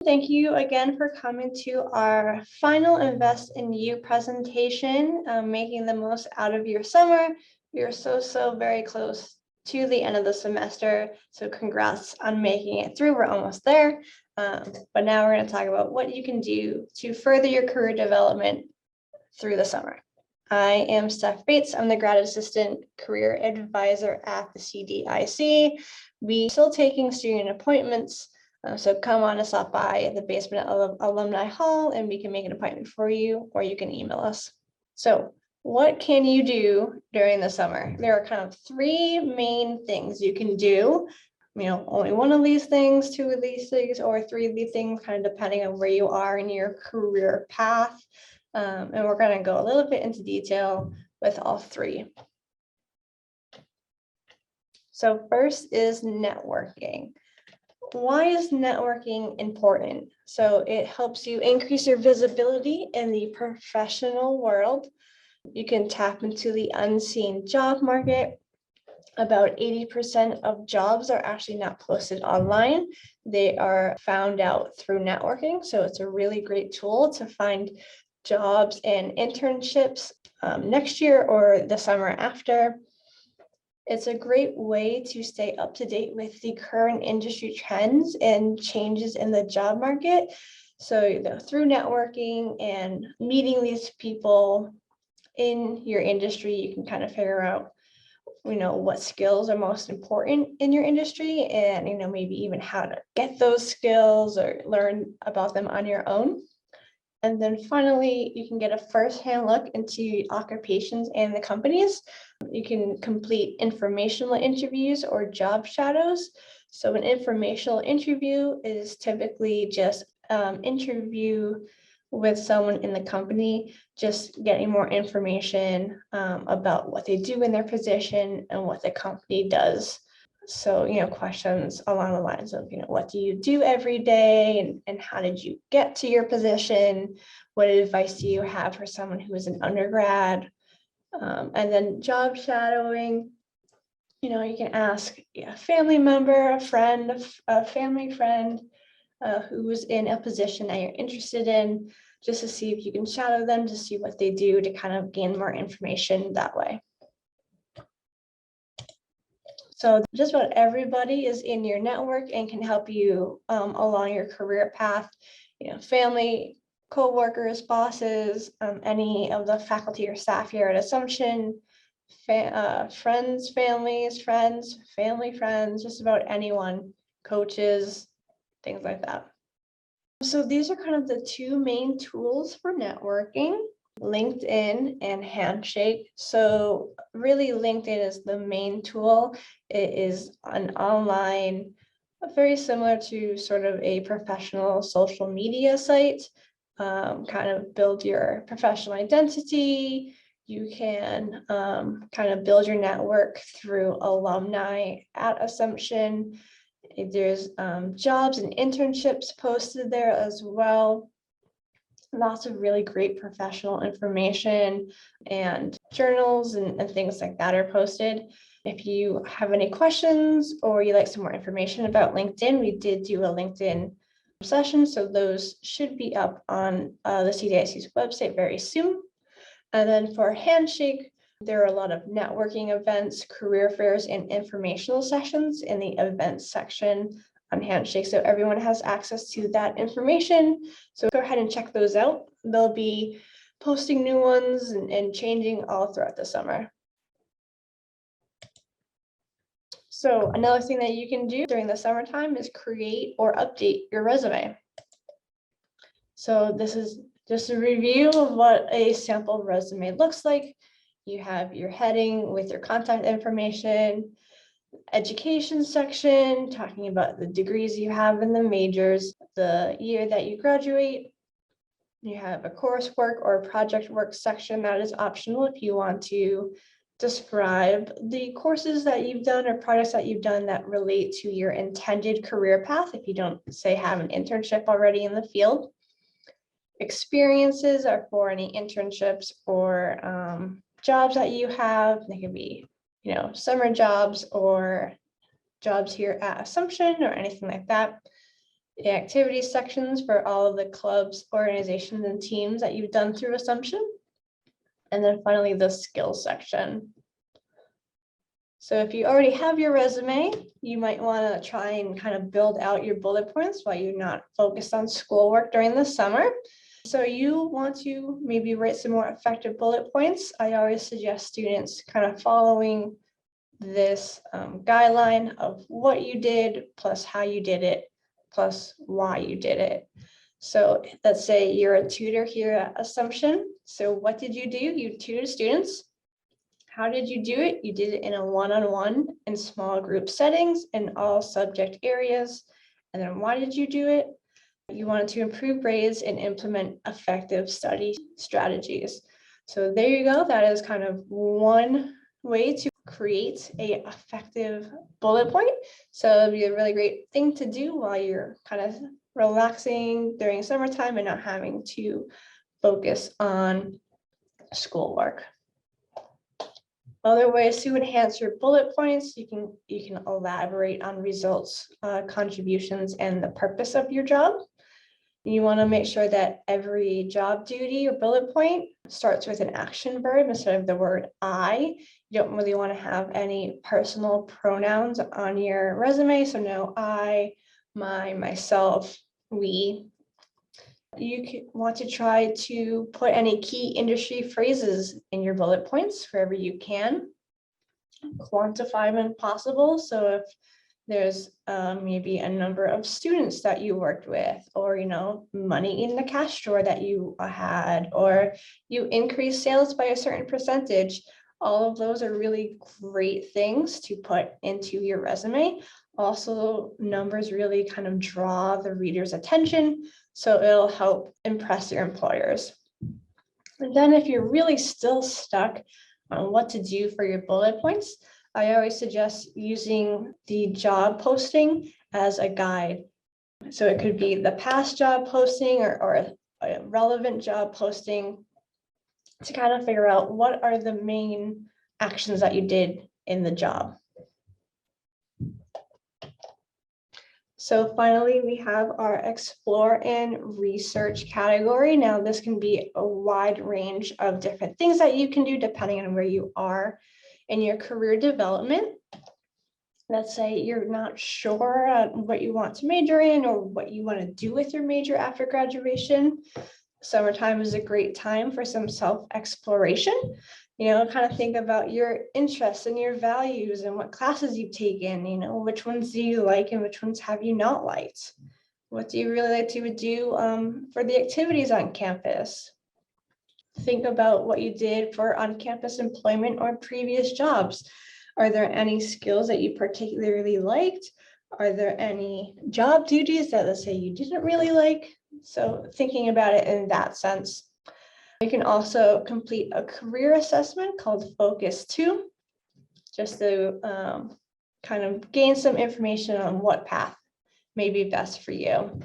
Thank you again for coming to our final Invest in You presentation, making the most out of your summer. We are so very close to the end of the semester, so congrats on making it through. We're almost there, but now we're going to talk about what you can do to further your career development through the summer. I am Steph Bates. I'm the Grad Assistant Career Advisor at the CDIC. We are still taking student appointments, so come on and stop by at the basement of Alumni Hall and we can make an appointment for you, or you can email us. So what can you do during the summer? There are kind of three main things you can do. Only one of these things, two of these things, or three of these things, kind of depending on where you are in your career path. And we're going to go a little bit into detail with all three. So first is networking. Why is networking important? So it helps you increase your visibility in the professional world. You can tap into the unseen job market. About 80% of jobs are actually not posted online. They are found out through networking. So it's a really great tool to find jobs and internships next year or the summer after. It's a great way to stay up to date with the current industry trends and changes in the job market. So through networking and meeting these people in your industry, you can kind of figure out what skills are most important in your industry and maybe even how to get those skills or learn about them on your own. And then finally, you can get a first-hand look into occupations and the companies. You can complete informational interviews or job shadows. So an informational interview is typically just interview with someone in the company, just getting more information about what they do in their position and what the company does. So, questions along the lines of, what do you do every day and how did you get to your position? What advice do you have for someone who is an undergrad? And then job shadowing, you can ask a family member, a friend, a family friend who's in a position that you're interested in, just to see if you can shadow them to see what they do to kind of gain more information that way. So just about everybody is in your network and can help you along your career path. Family, co-workers, bosses, any of the faculty or staff here at Assumption, friends, families, friends, family friends, just about anyone, coaches, things like that. So these are kind of the two main tools for networking. LinkedIn and Handshake. So really LinkedIn is the main tool. It is an online, very similar to sort of a professional social media site, kind of build your professional identity. You can kind of build your network through alumni at Assumption. There's jobs and internships posted there as well. Lots of really great professional information and journals and things like that are posted. If you have any questions or you like some more information about LinkedIn, we did do a LinkedIn session, so those should be up on the CDIC's website very soon. And then for Handshake, there are a lot of networking events, career fairs, and informational sessions in the events section on Handshake. So everyone has access to that information. So go ahead and check those out. They'll be posting new ones and changing all throughout the summer. So another thing that you can do during the summertime is create or update your resume. So this is just a review of what a sample resume looks like. You have your heading with your contact information, education section, talking about the degrees you have in the majors, the year that you graduate. You have a coursework or project work section that is optional if you want to describe the courses that you've done or projects that you've done that relate to your intended career path if you don't, say, have an internship already in the field. Experiences are for any internships or jobs that you have. They could be, summer jobs or jobs here at Assumption or anything like that. the activity sections for all of the clubs, organizations, and teams that you've done through Assumption. And then finally, the skills section. So if you already have your resume, you might want to try and kind of build out your bullet points while you're not focused on schoolwork during the summer. So you want to maybe write some more effective bullet points. I always suggest students kind of following this guideline of what you did, plus how you did it, plus why you did it. So let's say you're a tutor here at Assumption. So what did you do? You tutored students. How did you do it? You did it in a one-on-one in small group settings in all subject areas. And then why did you do it? You wanted to improve grades and implement effective study strategies. So there you go. That is kind of one way to create an effective bullet point. So it'd be a really great thing to do while you're kind of relaxing during summertime and not having to focus on schoolwork. Other ways to enhance your bullet points, you can elaborate on results, contributions, and the purpose of your job. You want to make sure that every job duty or bullet point starts with an action verb instead of the word I. You don't really want to have any personal pronouns on your resume. So no I, my, myself, we. You want to try to put any key industry phrases in your bullet points wherever you can. Quantify them if possible. So if there's maybe a number of students that you worked with, or money in the cash drawer that you had, or you increase sales by a certain percentage, all of those are really great things to put into your resume. Also, numbers really kind of draw the reader's attention, so it'll help impress your employers. And then if you're really still stuck on what to do for your bullet points, I always suggest using the job posting as a guide. So it could be the past job posting or a relevant job posting to kind of figure out what are the main actions that you did in the job. So finally, we have our explore and research category. Now, this can be a wide range of different things that you can do depending on where you are in your career development. Let's say you're not sure what you want to major in or what you want to do with your major after graduation. Summertime is a great time for some self-exploration. Kind of think about your interests and your values and what classes you've taken, which ones do you like and which ones have you not liked? What do you really like to do for the activities on campus? Think about what you did for on-campus employment or previous jobs. Are there any skills that you particularly liked? Are there any job duties that, let's say, you didn't really like? So thinking about it in that sense. You can also complete a career assessment called Focus 2, just to kind of gain some information on what path may be best for you.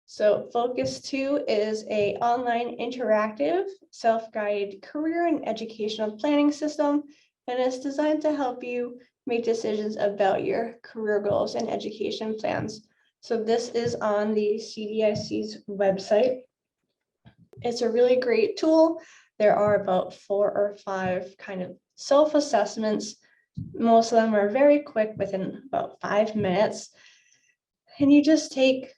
So Focus 2 is an online interactive self-guided career and educational planning system, and it's designed to help you make decisions about your career goals and education plans. So this is on the CDIC's website. It's a really great tool. There are about 4 or 5 kind of self-assessments. Most of them are very quick, within about 5 minutes. And you just take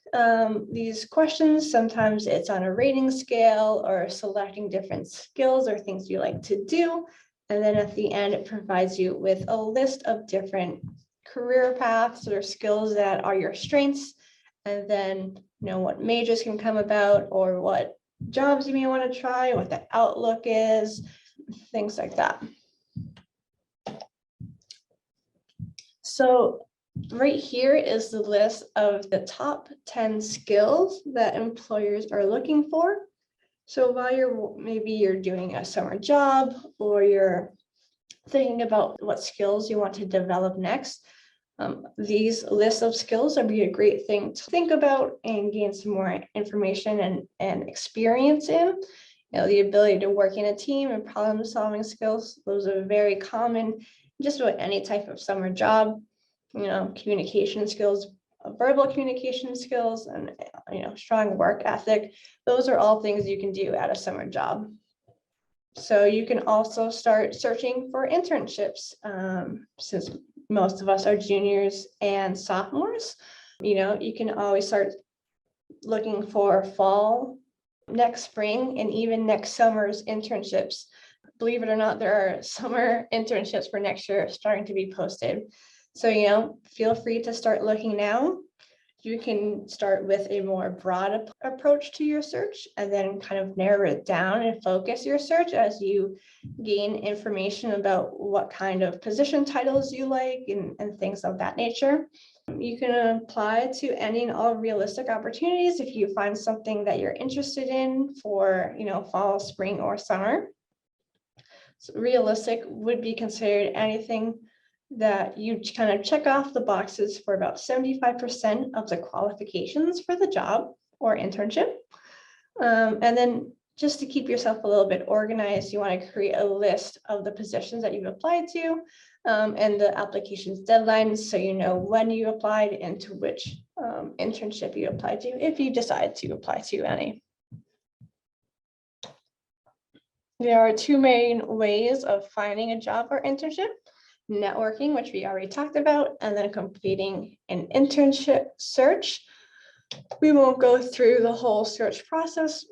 these questions. Sometimes it's on a rating scale or selecting different skills or things you like to do. And then at the end, it provides you with a list of different career paths or skills that are your strengths. And then what majors can come about, or what jobs you may want to try, what the outlook is, things like that. So right here is the list of the top 10 skills that employers are looking for. So while maybe you're doing a summer job, or you're thinking about what skills you want to develop next, these lists of skills would be a great thing to think about and gain some more information and experience in. The ability to work in a team and problem solving skills, those are very common just about any type of summer job. Communication skills, verbal communication skills, and strong work ethic. Those are all things you can do at a summer job. So you can also start searching for internships, since most of us are juniors and sophomores. You can always start looking for fall, next spring, and even next summer's internships. Believe it or not, there are summer internships for next year starting to be posted. So, feel free to start looking now. You can start with a more broad approach to your search and then kind of narrow it down and focus your search as you gain information about what kind of position titles you like and things of that nature. You can apply to any and all realistic opportunities if you find something that you're interested in for, fall, spring, or summer. So realistic would be considered anything that you kind of check off the boxes for about 75% of the qualifications for the job or internship. And then just to keep yourself a little bit organized, you want to create a list of the positions that you've applied to and the application's deadlines, so you know when you applied and to which internship you applied to, if you decide to apply to any. There are two main ways of finding a job or internship: networking, which we already talked about, and then completing an internship search. We won't go through the whole search process.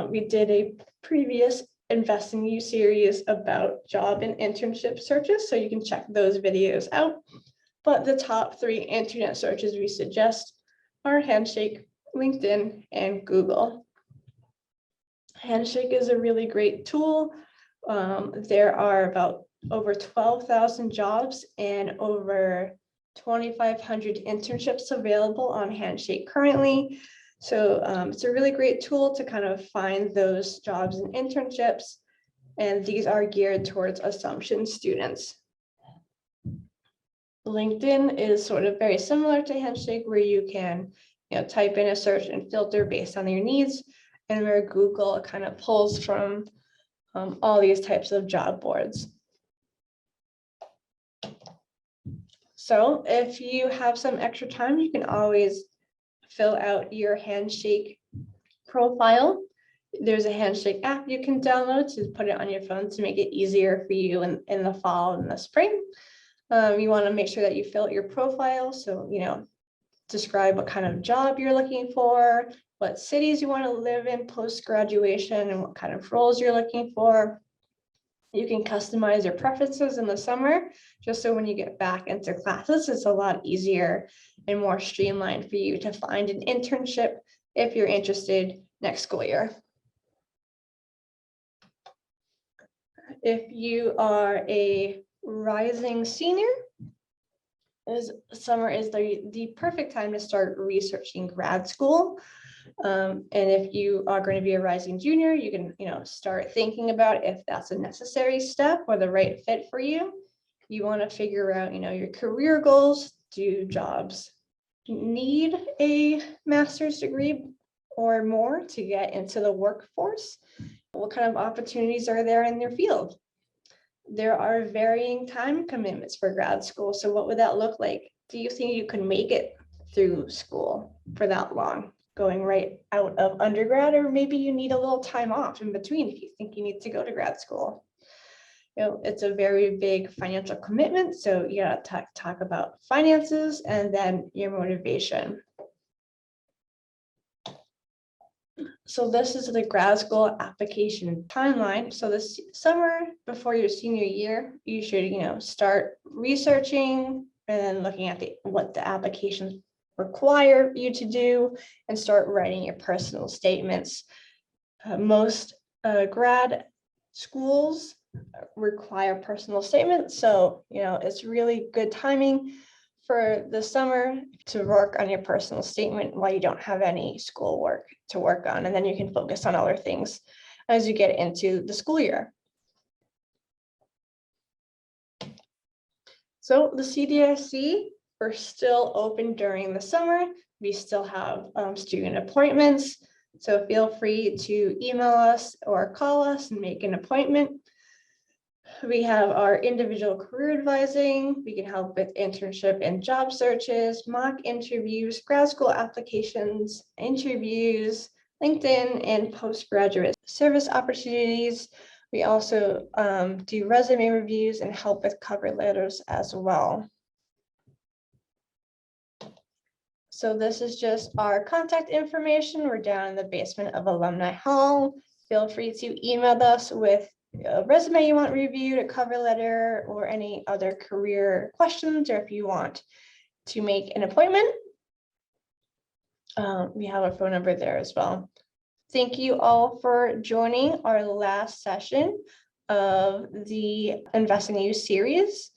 We did a previous Invest in You series about job and internship searches, so you can check those videos out. But the top 3 internet searches we suggest are Handshake, LinkedIn, and Google. Handshake is a really great tool. There are about over 12,000 jobs and over 2,500 internships available on Handshake currently. So it's a really great tool to kind of find those jobs and internships, and these are geared towards assumption students. LinkedIn is sort of very similar to Handshake, where you can type in a search and filter based on your needs, and where Google kind of pulls from all these types of job boards. So if you have some extra time, you can always fill out your Handshake profile. There's a Handshake app you can download to put it on your phone to make it easier for you in the fall and the spring. You want to make sure that you fill out your profile. So, describe what kind of job you're looking for, what cities you want to live in post-graduation, and what kind of roles you're looking for. You can customize your preferences in the summer, just so when you get back into classes, it's a lot easier and more streamlined for you to find an internship if you're interested next school year. If you are a rising senior, summer is the perfect time to start researching grad school. And if you are going to be a rising junior, you can, start thinking about if that's a necessary step or the right fit for you. You want to figure out, your career goals. Do jobs need a master's degree or more to get into the workforce? What kind of opportunities are there in their field? There are varying time commitments for grad school. So what would that look like? Do you think you can make it through school for that long, going right out of undergrad? Or maybe you need a little time off in between if you think you need to go to grad school. It's a very big financial commitment. So you got to talk about finances and then your motivation. So this is the grad school application timeline. So this summer before your senior year, you should, start researching and then looking at what the applications require you to do and start writing your personal statements. Most grad schools require personal statements. So, it's really good timing for the summer to work on your personal statement while you don't have any school work to work on. And then you can focus on other things as you get into the school year. So the CDSC, we're still open during the summer. We still have student appointments. So feel free to email us or call us and make an appointment. We have our individual career advising. We can help with internship and job searches, mock interviews, grad school applications, interviews, LinkedIn, and postgraduate service opportunities. We also do resume reviews and help with cover letters as well. So this is just our contact information. We're down in the basement of Alumni Hall. Feel free to email us with a resume you want reviewed, a cover letter, or any other career questions, or if you want to make an appointment. We have a phone number there as well. Thank you all for joining our last session of the Invest in You series.